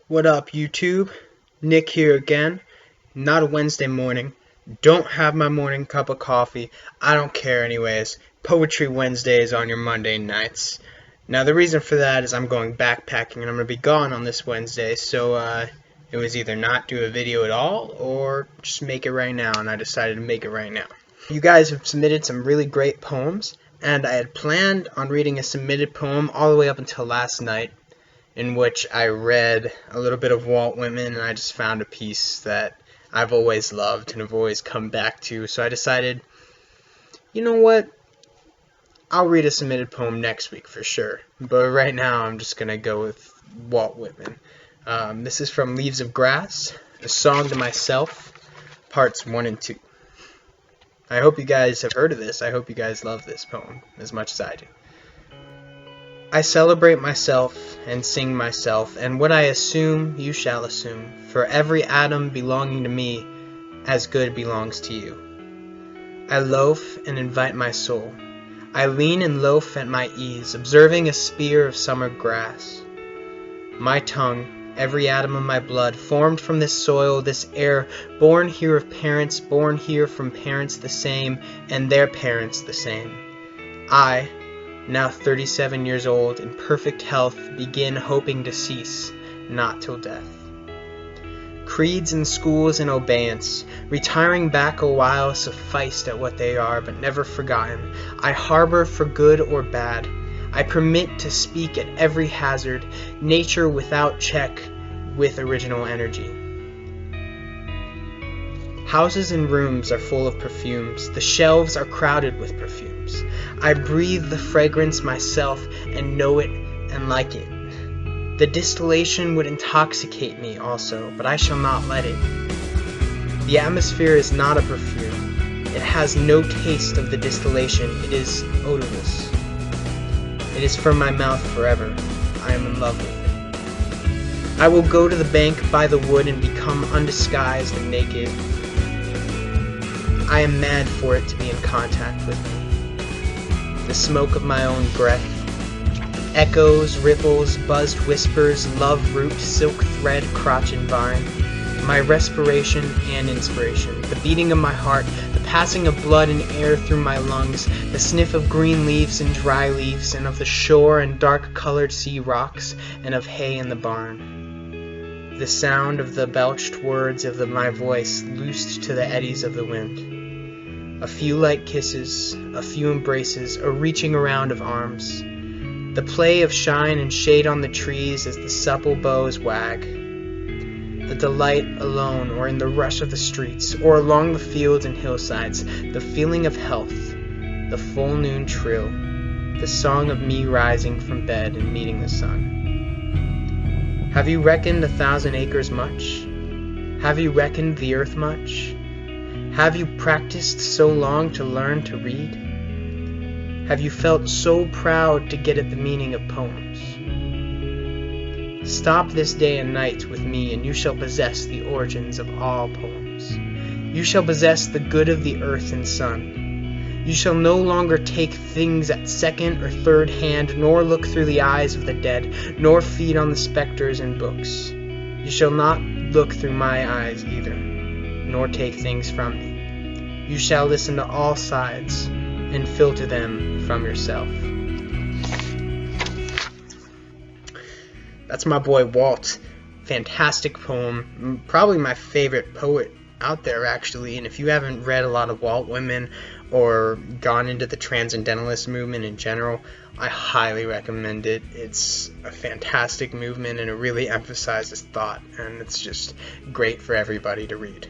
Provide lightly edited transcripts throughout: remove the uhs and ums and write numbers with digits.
What up, YouTube? Nick here again. Not a Wednesday morning. Don't have my morning cup of coffee. I don't care anyways. Poetry Wednesdays on your Monday nights. Now the reason for that is I'm going backpacking and I'm going to be gone on this Wednesday, so it was either not do a video at all or just make it right now, and I decided to make it right now. You guys have submitted some really great poems, and I had planned on reading a submitted poem all the way up until last night, in which I read a little bit of Walt Whitman, and I just found a piece that I've always loved and have always come back to. So I decided, you know what? I'll read a submitted poem next week for sure. But right now I'm just going to go with Walt Whitman. This is from Leaves of Grass, A Song to Myself, Parts 1 and 2. I hope you guys have heard of this. I hope you guys love this poem as much as I do. I celebrate myself and sing myself, and what I assume you shall assume, for every atom belonging to me as good belongs to you. I loaf and invite my soul. I lean and loaf at my ease, observing a spear of summer grass. My tongue, every atom of my blood, formed from this soil, this air, born here of parents, born here from parents the same, and their parents the same. I, now 37 years old, in perfect health, begin hoping to cease, not till death. Creeds and schools and abeyance, retiring back a while, sufficed at what they are, but never forgotten. I harbor for good or bad. I permit to speak at every hazard, nature without check, with original energy. Houses and rooms are full of perfumes. The shelves are crowded with perfumes. I breathe the fragrance myself and know it and like it. The distillation would intoxicate me also, but I shall not let it. The atmosphere is not a perfume. It has no taste of the distillation. It is odorless. It is from my mouth forever. I am in love with it. I will go to the bank by the wood and become undisguised and naked. I am mad for it to be in contact with me. The smoke of my own breath. Echoes, ripples, buzzed whispers, love root, silk thread, crotch and vine. My respiration and inspiration. The beating of my heart, the passing of blood and air through my lungs, the sniff of green leaves and dry leaves, and of the shore and dark-colored sea rocks, and of hay in the barn. The sound of the belched words of my voice loosed to the eddies of the wind. A few light kisses, a few embraces, a reaching around of arms. The play of shine and shade on the trees as the supple boughs wag. The delight alone or in the rush of the streets or along the fields and hillsides. The feeling of health, the full noon trill, the song of me rising from bed and meeting the sun. Have you reckoned 1,000 acres much? Have you reckoned the earth much? Have you practiced so long to learn to read? Have you felt so proud to get at the meaning of poems? Stop this day and night with me, and you shall possess the origins of all poems. You shall possess the good of the earth and sun. You shall no longer take things at second or third hand, nor look through the eyes of the dead, nor feed on the specters in books. You shall not look through my eyes either, nor take things from me. You shall listen to all sides and filter them from yourself. That's my boy Walt. Fantastic poem. Probably my favorite poet out there, actually. And if you haven't read a lot of Walt Whitman or gone into the transcendentalist movement in general, I highly recommend it. It's a fantastic movement and it really emphasizes thought, and it's just great for everybody to read.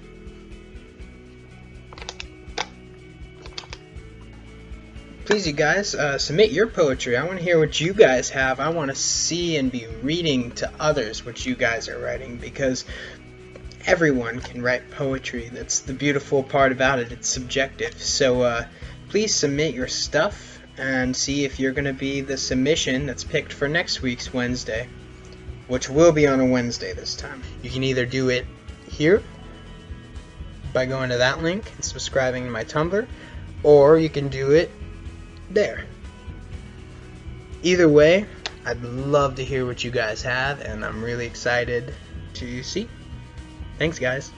Please, you guys, submit your poetry. I want to hear what you guys have. I want to see and be reading to others what you guys are writing, because everyone can write poetry. That's the beautiful part about it. It's subjective. So please submit your stuff and see if you're going to be the submission that's picked for next week's Wednesday, which will be on a Wednesday this time. You can either do it here by going to that link and subscribing to my Tumblr, or you can do it there. Either way, I'd love to hear what you guys have, and I'm really excited to see. Thanks, guys.